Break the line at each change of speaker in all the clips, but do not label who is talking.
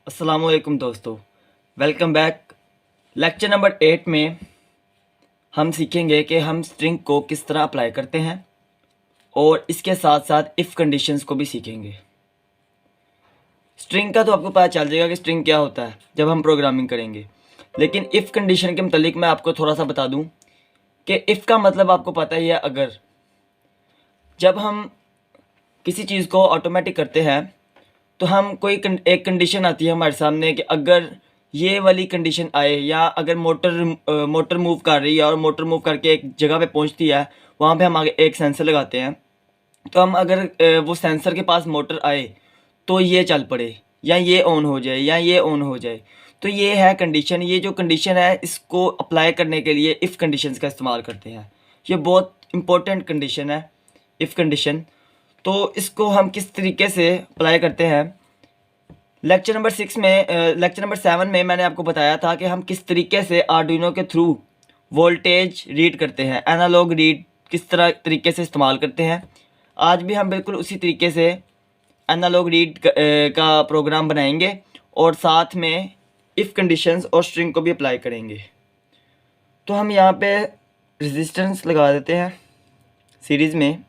अस्सलामुअलैकुम दोस्तों, welcome back. Lecture number 8 में हम सीखेंगे कि हम स्ट्रिंग को किस तरह अप्लाई करते हैं और इसके साथ साथ इफ़ कंडीशंस को भी सीखेंगे। स्ट्रिंग का तो आपको पता चल जाएगा कि स्ट्रिंग क्या होता है जब हम प्रोग्रामिंग करेंगे, लेकिन इफ़ कंडीशन के मतलब मैं आपको थोड़ा सा बता दूं कि इफ़ का मतलब आपको पता ही है। अगर जब हम किसी चीज़ को ऑटोमेटिक करते हैं तो हम एक कंडीशन आती है हमारे सामने कि अगर ये वाली कंडीशन आए, या अगर मोटर मूव कर रही है और मोटर मूव करके एक जगह पे पहुंचती है, वहाँ पे हम आगे एक सेंसर लगाते हैं। तो हम अगर वो सेंसर के पास मोटर आए तो ये चल पड़े, या ये ऑन हो जाए, या ये ऑन हो जाए। तो ये है कंडीशन। ये जो कंडीशन है इसको अप्लाई करने के लिए इफ़ कंडीशंस का इस्तेमाल करते हैं। ये बहुत इंपॉर्टेंट कंडीशन है, इफ़ कंडीशन। तो इसको हम किस तरीके से अप्लाई करते हैं, लेक्चर नंबर 7 में मैंने आपको बताया था कि हम किस तरीके से आर्डुइनो के थ्रू वोल्टेज रीड करते हैं, एनालॉग रीड किस तरीके से इस्तेमाल करते हैं। आज भी हम बिल्कुल उसी तरीके से एनालॉग रीड का प्रोग्राम बनाएंगे और साथ में इफ़ कंडीशंस और स्ट्रिंग को भी अप्लाई करेंगे। तो हम यहाँ पे रेजिस्टेंस लगा देते हैं सीरीज़ में।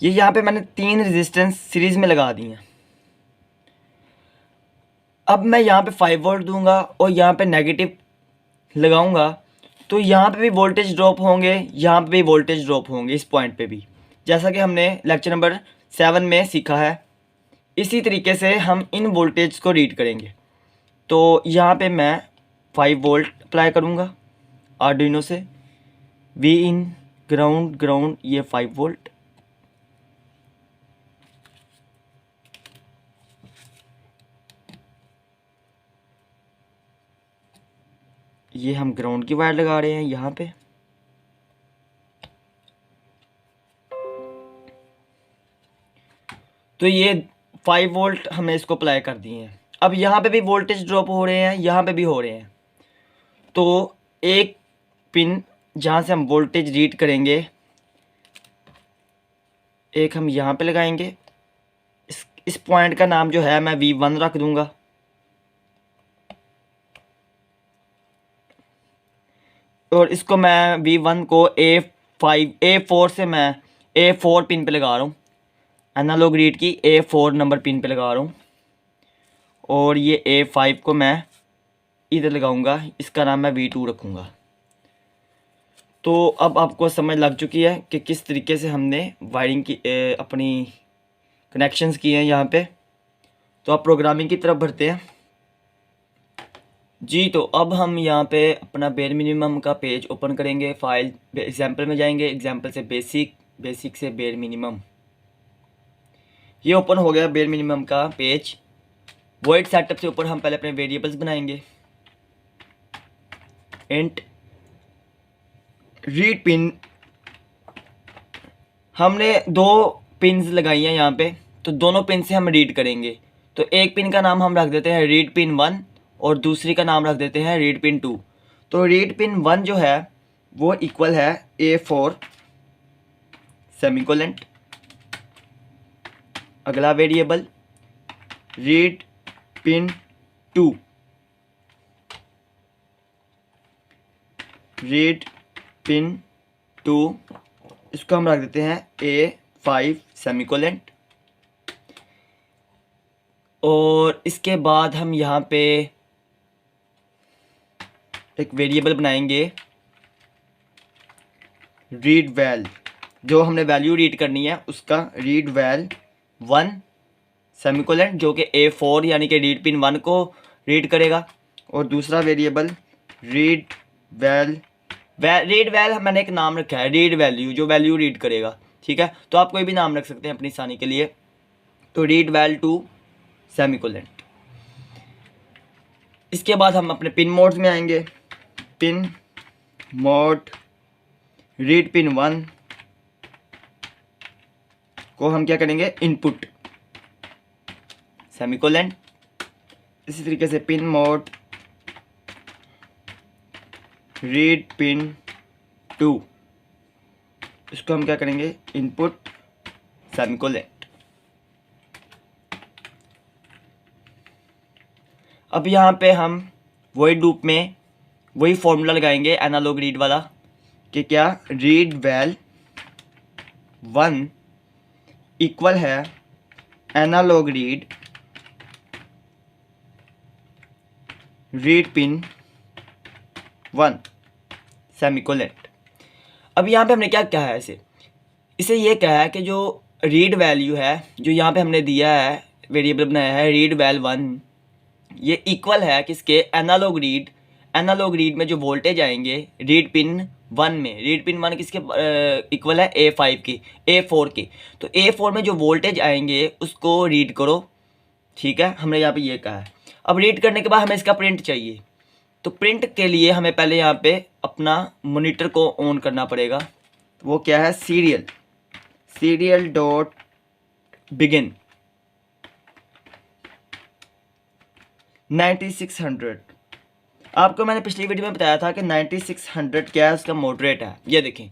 ये यहाँ पे मैंने 3 रेजिस्टेंस सीरीज़ में लगा दी हैं। अब मैं यहाँ पे 5 वोल्ट दूंगा और यहाँ पे नेगेटिव लगाऊंगा, तो यहाँ पे भी वोल्टेज ड्रॉप होंगे, यहाँ पे भी वोल्टेज ड्रॉप होंगे, इस पॉइंट पे भी, जैसा कि हमने लेक्चर नंबर 7 में सीखा है। इसी तरीके से हम इन वोल्टेज को रीड करेंगे। तो यहाँ पे मैं 5 वोल्ट अप्लाई करूँगा आर्डुइनो से, वी इन ग्राउंड ग्राउंड, ये 5 वोल्ट। ये हम ग्राउंड की वायर लगा रहे हैं यहाँ पे। तो ये 5 वोल्ट हमने इसको अप्लाई कर दिए हैं। अब यहाँ पे भी वोल्टेज ड्रॉप हो रहे हैं, यहाँ पे भी हो रहे हैं। तो एक पिन जहाँ से हम वोल्टेज रीड करेंगे, एक हम यहाँ पे लगाएंगे। इस पॉइंट का नाम जो है मैं V1 रख दूंगा। और इसको मैं V1 को A4 से मैं A4 पिन पे लगा रहा हूँ, एनालॉग रीड की A4 नंबर पिन पे लगा रहा हूँ। और ये A5 को मैं इधर लगाऊंगा, इसका नाम मैं V2 रखूँगा। तो अब आपको समझ लग चुकी है कि किस तरीके से हमने वायरिंग की अपनी कनेक्शंस किए हैं यहाँ पे। तो आप प्रोग्रामिंग की तरफ बढ़ते हैं जी। तो अब हम यहाँ पे अपना बेयर मिनिमम का पेज ओपन करेंगे। फाइल एग्जाम्पल में जाएंगे, एग्जाम्पल से बेसिक से बेयर मिनिमम। ये ओपन हो गया बेयर मिनिमम का पेज। वॉइड सेटअप से ऊपर हम पहले अपने वेरिएबल्स बनाएंगे। इंट रीड पिन, हमने 2 पिन्स लगाई हैं यहाँ पे, तो दोनों पिन से हम रीड करेंगे। तो एक पिन का नाम हम रख देते हैं रीड पिन 1 और दूसरी का नाम रख देते हैं रीड पिन 2। तो रीड पिन 1 जो है वो इक्वल है A4 सेमीकोलेंट, अगला variable read pin 2, read pin 2, इसको हम रख देते हैं A5 सेमीकोलेंट। और इसके बाद हम यहाँ पे एक वेरिएबल बनाएंगे रीड वैल, जो हमने वैल्यू रीड करनी है उसका रीड वैल 1 सेमीकोलेंट, जो कि A4 यानी कि रीड पिन 1 को रीड करेगा। और दूसरा वेरिएबल रीड वैल मैंने एक नाम रखा है रीड वैल्यू, जो वैल्यू रीड करेगा। ठीक है, तो आप कोई भी नाम रख सकते हैं अपनी आसानी के लिए। तो रीड वैल 2 सेमीकोलेंट। इसके बाद हम अपने पिन मोड्स में आएंगे। पिन मोड रीड पिन 1 को हम क्या करेंगे, इनपुट सेमीकोलन। इसी तरीके से पिन मोड रीड पिन 2 इसको हम क्या करेंगे, इनपुट सेमीकोलन। अब यहाँ पे हम वही लूप में वही फॉर्मूला लगाएंगे एनालॉग रीड वाला कि क्या रीड वैल 1 इक्वल है एनालॉग रीड पिन 1 सेमीकोलन। अब यहाँ पे हमने क्या कहा है, इसे ये कहा है कि जो रीड वैल्यू है जो यहाँ पे हमने दिया है, वेरिएबल बनाया है रीड वैल 1, ये इक्वल है किसके, एनालॉग रीड में जो वोल्टेज आएंगे रीड पिन 1 में, रीड पिन 1 किसके इक्वल है, A5 के, A4 के। तो A4 में जो वोल्टेज आएंगे उसको रीड करो, ठीक है, हमने यहाँ पे ये कहा है। अब रीड करने के बाद हमें इसका प्रिंट चाहिए, तो प्रिंट के लिए हमें पहले यहाँ पे अपना मॉनिटर को ऑन करना पड़ेगा। वो क्या है, सीरियल डॉट बिगिन 9600। आपको मैंने पिछली वीडियो में बताया था कि 9600 क्या है, उसका मोड रेट है। ये देखें,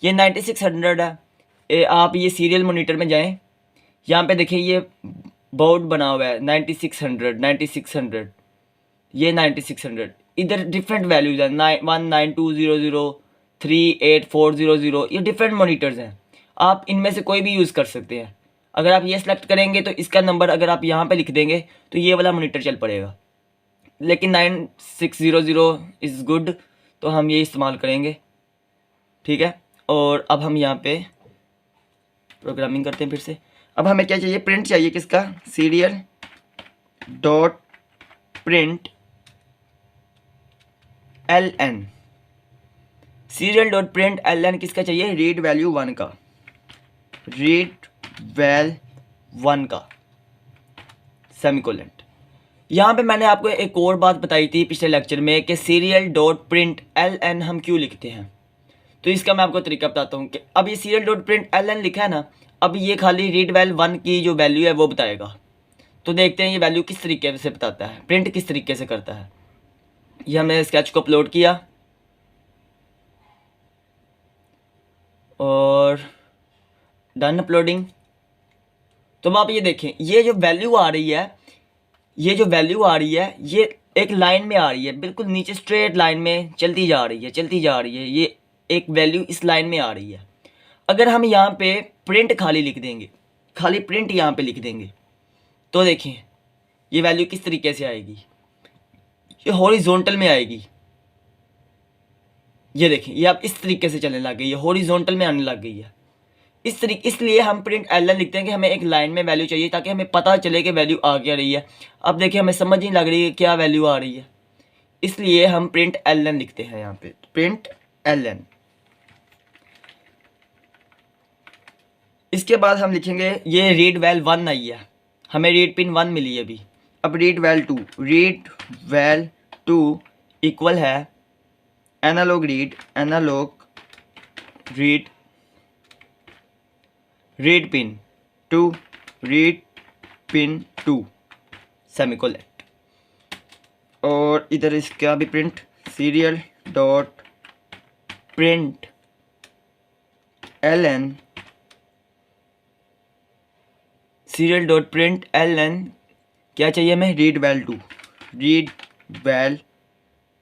ये 9600 है। आप ये सीरियल मॉनिटर में जाएं, यहाँ पे देखें ये बोर्ड बना हुआ है 9600, ये 9600। इधर डिफरेंट वैल्यूज हैं, 19200, 38400, ये डिफरेंट मॉनिटर्स हैं। आप इनमें से कोई भी यूज़ कर सकते हैं। अगर आप ये सेलेक्ट करेंगे तो इसका नंबर अगर आप यहाँ पे लिख देंगे तो ये वाला मॉनिटर चल पड़ेगा, लेकिन 9600 इज़ गुड, तो हम ये इस्तेमाल करेंगे, ठीक है। और अब हम यहाँ पे प्रोग्रामिंग करते हैं फिर से। अब हमें क्या चाहिए, प्रिंट चाहिए किसका, serial dot print LN, serial dot print LN किसका चाहिए, रीड वैल्यू 1 का, रीड वैल 1 का सेमीकोलन। यहाँ पे मैंने आपको एक और बात बताई थी पिछले लेक्चर में कि सीरियल डॉट प्रिंट LN हम क्यों लिखते हैं, तो इसका मैं आपको तरीका बताता हूँ कि अब ये सीरियल डॉट प्रिंट LN लिखा है ना, अब ये खाली रीड वैल 1 की जो वैल्यू है वो बताएगा। तो देखते हैं ये वैल्यू किस तरीके से बताता है, प्रिंट किस तरीके से करता है। ये हमने स्केच को अपलोड किया और डन अपलोडिंग। तो अब आप ये देखें, ये जो वैल्यू आ रही है, ये एक लाइन में आ रही है, बिल्कुल नीचे स्ट्रेट लाइन में चलती जा रही है, ये एक वैल्यू इस लाइन में आ रही है। अगर हम यहाँ पे प्रिंट खाली लिख देंगे, खाली प्रिंट यहाँ पे लिख देंगे, तो देखें ये वैल्यू किस तरीके से आएगी, ये हॉरिजॉन्टल में आएगी। ये देखें, ये अब इस तरीके से चलने लग गई है, हॉरिजॉन्टल में आने लग गई है। इसलिए हम प्रिंट LN लिखते हैं कि हमें एक लाइन में वैल्यू चाहिए ताकि हमें पता चले कि वैल्यू आ क्या रही है। अब देखिए हमें समझ नहीं लग रही है क्या वैल्यू आ रही है, इसलिए हम प्रिंट LN लिखते हैं यहाँ पे, प्रिंट LN। इसके बाद हम लिखेंगे ये रीड वैल 1 आई है, हमें रीड पिन 1 मिली है अभी। अब रीड वैल 2 इक्वल है एनालॉग रीड पिन 2 सेमीकोलन। और इधर इसका भी print serial dot print LN, serial dot print LN क्या चाहिए हमें, रीड वैल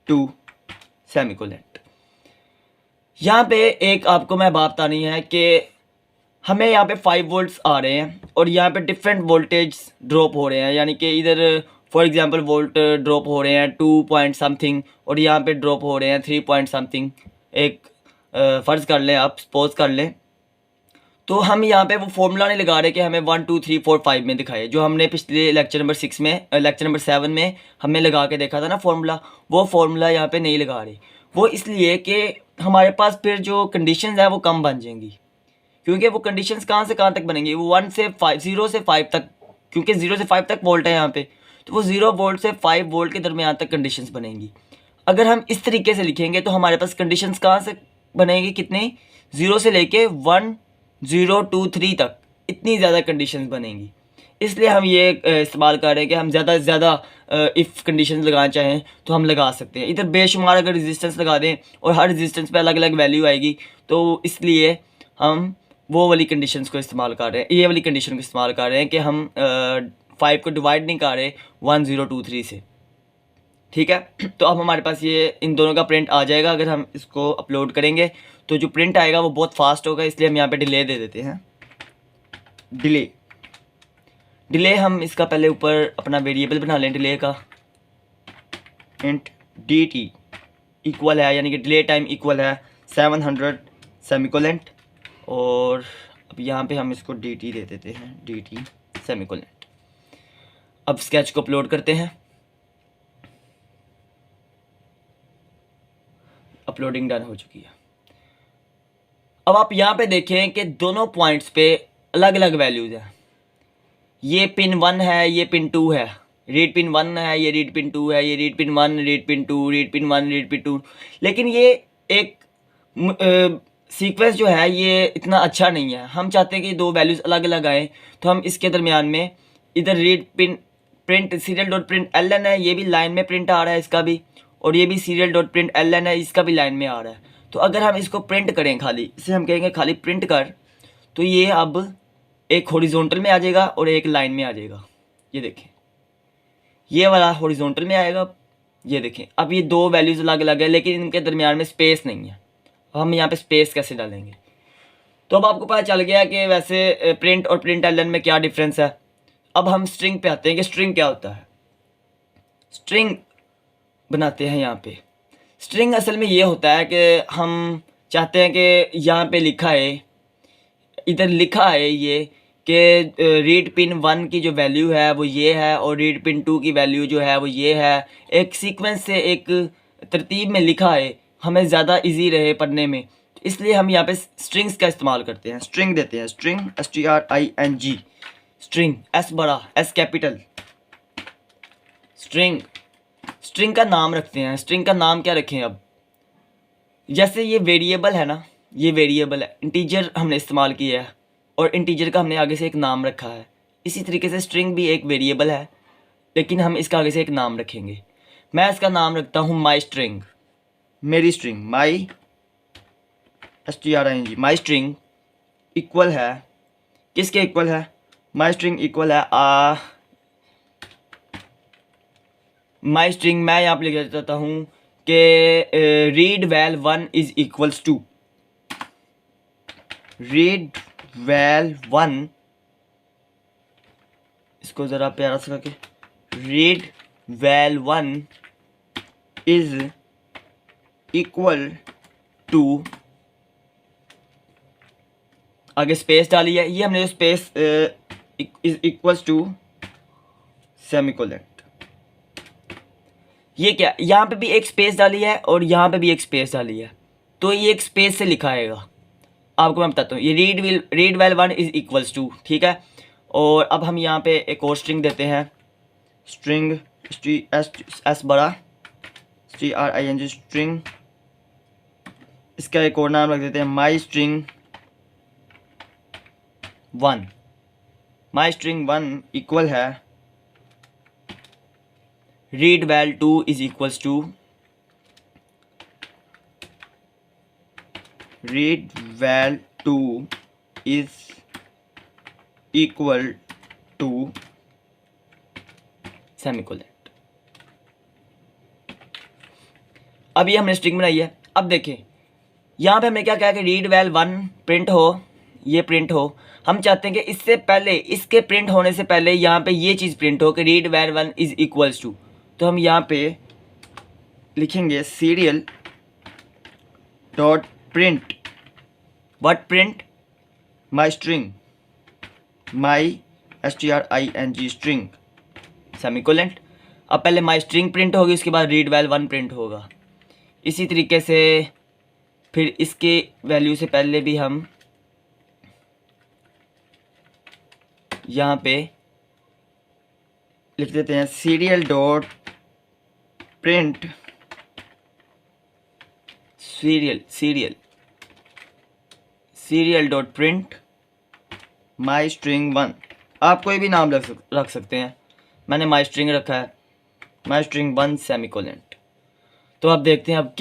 2 सेमीकोलन। यहाँ पे एक आपको मैं बात बतानी है कि हमें यहाँ पे 5 वोल्ट्स आ रहे हैं और यहाँ पे डिफरेंट वोल्टेज ड्रॉप हो रहे हैं, यानी कि इधर फॉर एग्जांपल वोल्ट ड्रॉप हो रहे हैं 2 पॉइंट समथिंग और यहाँ पे ड्रॉप हो रहे हैं 3 पॉइंट समथिंग। एक फ़र्ज़ कर लें, आप सपोज कर लें, तो हम यहाँ पे वो फॉर्मूला नहीं लगा रहे कि हमें 1 2 3 4 5 में दिखाए, जो हमने पिछले लेक्चर नंबर 7 में हमने लगा के देखा था ना फॉर्मूला, वो फॉर्मूला यहाँ पे नहीं लगा रहे। वो इसलिए कि हमारे पास फिर जो कंडीशंस है वो कम बन जाएंगी, क्योंकि वो कंडीशंस कहाँ से कहाँ तक बनेंगी, वो 0 से 5 तक, क्योंकि 0 से 5 तक वोल्ट है यहाँ पे, तो वो 0 वोल्ट से 5 वोल्ट के दरमियान तक कंडीशंस बनेंगी। अगर हम इस तरीके से लिखेंगे तो हमारे पास कंडीशंस कहाँ से बनेगी, कितनी, 0 से लेके 1 0 2 3 तक, इतनी ज़्यादा कंडीशंस बनेंगी। इसलिए हम ये इस्तेमाल कर रहे हैं कि हम ज़्यादा से ज़्यादा इफ़ कंडीशन लगाना चाहें तो हम लगा सकते हैं। इधर बेशुमार अगर रेजिस्टेंस लगा दें और हर रेजिस्टेंस पे अलग अलग वैल्यू आएगी, तो इसलिए हम वो वाली कंडीशंस को इस्तेमाल कर रहे हैं, ये वाली कंडीशन को इस्तेमाल कर रहे हैं कि हम 5 को डिवाइड नहीं कर रहे 1 0 2 3 से। ठीक है, तो अब हमारे पास ये इन दोनों का प्रिंट आ जाएगा। अगर हम इसको अपलोड करेंगे तो जो प्रिंट आएगा वो बहुत फास्ट होगा, इसलिए हम यहाँ पे डिले दे देते हैं। डिले हम इसका पहले ऊपर अपना वेरिएबल बना लें डिले का, इंट dt इक्वल है, यानी कि डिले टाइम इक्वल है 700 सेमिकोलेंट, और अब यहाँ पे हम इसको dt दे देते हैं, dt सेमिकोलेंट। अब स्केच को अपलोड करते हैं। अपलोडिंग डन हो चुकी है। अब आप यहाँ पे देखें कि दोनों पॉइंट्स पे अलग अलग वैल्यूज़ हैं। ये पिन 1 है, ये पिन 2 है, रीड पिन 1 है, ये रीड पिन 2 है, ये read pin 1, read pin 2, read pin 1, read pin 2। लेकिन ये एक सीक्वेंस जो है ये इतना अच्छा नहीं है। हम चाहते हैं कि दो वैल्यूज़ अलग अलग आए, तो हम इसके दरमियान में इधर read pin print serial dot print L N है, ये भी लाइन में प्रिंट आ रहा है इसका भी, और ये भी serial dot print L N है, इसका भी लाइन में आ रहा है। तो अगर हम इसको प्रिंट करें, खाली इसे हम कहेंगे खाली प्रिंट कर, तो ये अब एक हॉरिजॉन्टल में आ जाएगा और एक लाइन में आ जाएगा। ये देखें, ये वाला हॉरिजॉन्टल में आएगा, ये देखें। अब ये दो वैल्यूज़ अलग अलग है, लेकिन इनके दरमियान में स्पेस नहीं है। हम यहाँ पे स्पेस कैसे डालेंगे? तो अब आपको पता चल गया कि वैसे प्रिंट और प्रिंट एल एन में क्या डिफरेंस है। अब हम स्ट्रिंग पे आते हैं कि स्ट्रिंग क्या होता है। स्ट्रिंग बनाते हैं यहाँ पे। स्ट्रिंग असल में ये होता है कि हम चाहते हैं कि यहाँ पे लिखा है, इधर लिखा है ये कि रीड पिन 1 की जो वैल्यू है वो ये है, और रीड पिन 2 की वैल्यू जो है वो ये है। एक सीक्वेंस से एक तरतीब में लिखा है, हमें ज़्यादा इजी रहे पढ़ने में, इसलिए हम यहाँ पे स्ट्रिंग्स का इस्तेमाल करते हैं। स्ट्रिंग देते हैं, स्ट्रिंग STRING, स्ट्रिंग S बड़ा, S कैपिटल, स्ट्रिंग। स्ट्रिंग का नाम रखते हैं। स्ट्रिंग का नाम क्या रखें? अब जैसे ये वेरिएबल है ना, ये वेरिएबल है, इंटीजर हमने इस्तेमाल किया है और इंटीजर का हमने आगे से एक नाम रखा है। इसी तरीके से स्ट्रिंग भी एक वेरिएबल है, लेकिन हम इसका आगे से एक नाम रखेंगे। मैं इसका नाम रखता हूँ माई स्ट्रिंग, मेरी string, my STRING। My string equal है, किसके इक्वल है? माई स्ट्रिंग इक्वल है माई स्ट्रिंग, मैं यहाँ पर लिख देता हूँ कि read val 1 is equals to, read val 1, इसको ज़रा प्यारा सा करके, read val 1 is equal to, आगे स्पेस डाली है, ये हमने जो space is equals to semicolon. ये क्या, यहाँ पे भी एक स्पेस डाली है और यहाँ पे भी एक स्पेस डाली है, तो ये एक स्पेस से लिखा आएगा। आपको मैं बताता हूँ, ये read val 1 is equals to, ठीक है। और अब हम यहाँ पे एक और स्ट्रिंग देते हैं, स्ट्रिंग S बड़ा STRING, स्ट्रिंग। इसका एक और नाम रख देते हैं my string 1। My string 1 equal है read val 2 is equals to, read val 2 is equal to semicolon. अब ये हमने स्ट्रिंग बनाई है। अब देखें यहाँ पे हमने क्या कहा कि रीड वैल 1 प्रिंट हो, ये प्रिंट हो। हम चाहते हैं कि इससे पहले, इसके प्रिंट होने से पहले यहाँ पे ये चीज़ प्रिंट हो कि read val 1 is equals to. तो हम यहाँ पे लिखेंगे serial dot print, what print, my string, my STRING string semicolon. अब पहले माई स्ट्रिंग प्रिंट होगी, उसके बाद रीड वैल 1 प्रिंट होगा। इसी तरीके से फिर इसके वैल्यू से पहले भी हम यहाँ पे लिख देते हैं serial dot print serial dot print my string 1। आप कोई भी नाम रख सकते हैं, मैंने माई स्ट्रिंग रखा है, माई स्ट्रिंग 1 सेमीकोलेंट। तो अब देखते हैं अब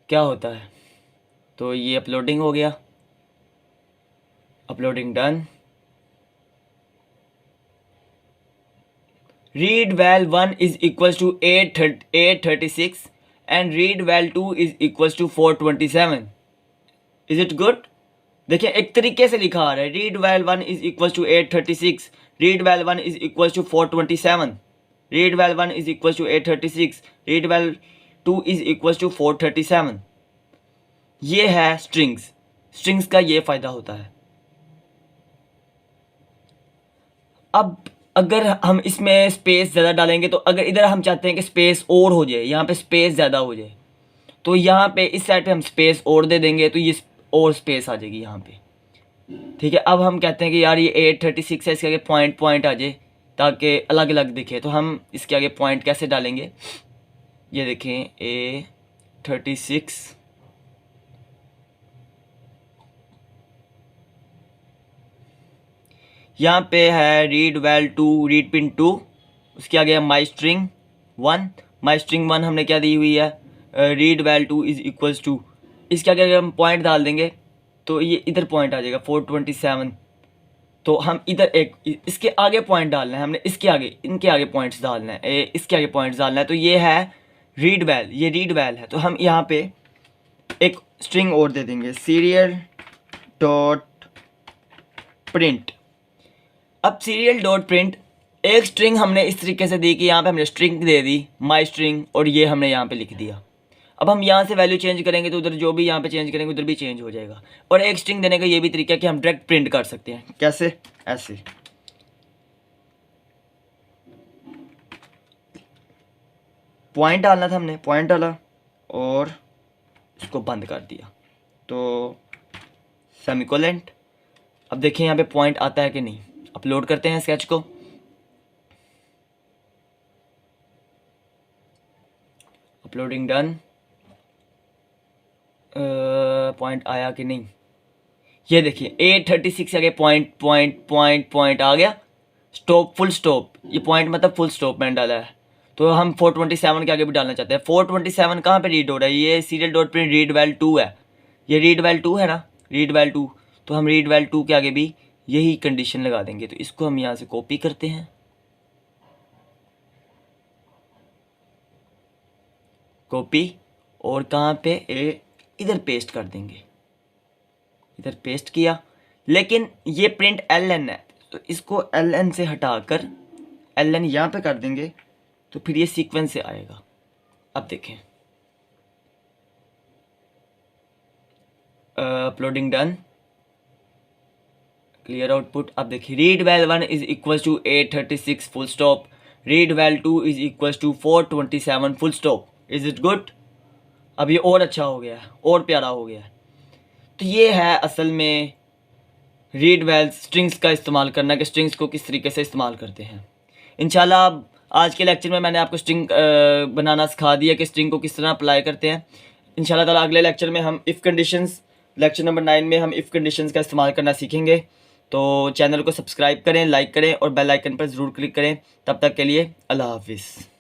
क्या होता है। तो ये अपलोडिंग हो गया, uploading done. Read val 1 is equal to 836 and read val 2 is equal to 427। Is it good? देखिए एक तरीके से लिखा आ रहा है, read val 1 is equal to 836, read val 1 is equal to 427, read val 1 is equal to 836, read val 2 is equal to 437। ये है स्ट्रिंग्स का ये फायदा होता है। अब अगर हम इसमें स्पेस ज़्यादा डालेंगे, तो अगर इधर हम चाहते हैं कि स्पेस और हो जाए, यहाँ पे स्पेस ज़्यादा हो जाए, तो यहाँ पे इस साइड पे हम स्पेस और दे देंगे, तो ये और स्पेस आ जाएगी यहाँ पे। ठीक है, अब हम कहते हैं कि यार ये 836 है, इसके आगे पॉइंट आ जाए ताकि अलग अलग दिखे। तो हम इसके आगे पॉइंट कैसे डालेंगे, ये देखें A36, यहाँ पे है रीड वैल 2, रीड पिन 2, उसके आगे है माई स्ट्रिंग 1, माई स्ट्रिंग 1 हमने क्या दी हुई है, read val 2 is equals to, इसके आगे अगर हम पॉइंट डाल देंगे तो ये इधर पॉइंट आ जाएगा 427। तो हम इधर इसके आगे पॉइंट डालना है, हमने इनके आगे पॉइंट्स डालना है, इसके आगे पॉइंट्स डालना है। तो ये है रीड वैल, ये रीड वैल है। तो हम यहाँ पे एक स्ट्रिंग और दे देंगे, सीरियल डॉट प्रिंट। अब सीरियल डॉट प्रिंट एक स्ट्रिंग हमने इस तरीके से दी कि यहाँ पे हमने स्ट्रिंग दे दी माई स्ट्रिंग, और ये हमने यहाँ पे लिख दिया। अब हम यहाँ से वैल्यू चेंज करेंगे तो उधर जो भी यहाँ पे चेंज करेंगे उधर भी चेंज हो जाएगा। और एक स्ट्रिंग देने का ये भी तरीका है कि हम डायरेक्ट प्रिंट कर सकते हैं। कैसे? ऐसे पॉइंट डालना था, हमने पॉइंट डाला और इसको बंद कर दिया, तो सेमीकोलेंट। अब देखिए यहाँ पे पॉइंट आता है कि नहीं। अपलोड करते हैं स्केच को, अपलोडिंग डन। पॉइंट आया कि नहीं, ये देखिए 836 आगे पॉइंट आ गया, स्टॉप, फुल स्टॉप। ये पॉइंट मतलब फुल स्टॉप मैंने डाला है। तो हम 427 के आगे भी डालना चाहते हैं। 427 कहाँ पे रीड हो रहा है, ये serial dot print read val 2 है, ये रीड वैल 2 है ना, रीड वैल 2। तो हम रीड वैल 2 के आगे भी यही कंडीशन लगा देंगे। तो इसको हम यहाँ से कॉपी करते हैं, कॉपी, और कहाँ पे इधर पेस्ट कर देंगे, इधर पेस्ट किया। लेकिन ये प्रिंट ln है, तो इसको ln से हटाकर ln यहाँ पे कर देंगे, तो फिर ये सीक्वेंस से आएगा। अब देखें, अपलोडिंग डन, क्लियर आउटपुट। अब देखिए read val 1 is equal to 836 full stop, read val 2 is equal to 427 full stop. Is it good? अब ये और अच्छा हो गया है, और प्यारा हो गया है। तो ये है असल में रीड वैल स्ट्रिंग्स का इस्तेमाल करना, कि स्ट्रिंग्स को किस तरीके से इस्तेमाल करते हैं। इंशाल्लाह आज के लेक्चर में मैंने आपको स्ट्रिंग बनाना सिखा दिया कि स्ट्रिंग को किस तरह अप्लाई करते हैं। इंशाल्लाह ताला अगले लेक्चर में हम इफ़ कंडीशंस, लेक्चर नंबर 9 में हम इफ़ कंडीशंस का इस्तेमाल करना सीखेंगे। तो चैनल को सब्सक्राइब करें, लाइक करें और बेल आइकन पर ज़रूर क्लिक करें। तब तक के लिए अल्लाह हाफिज़।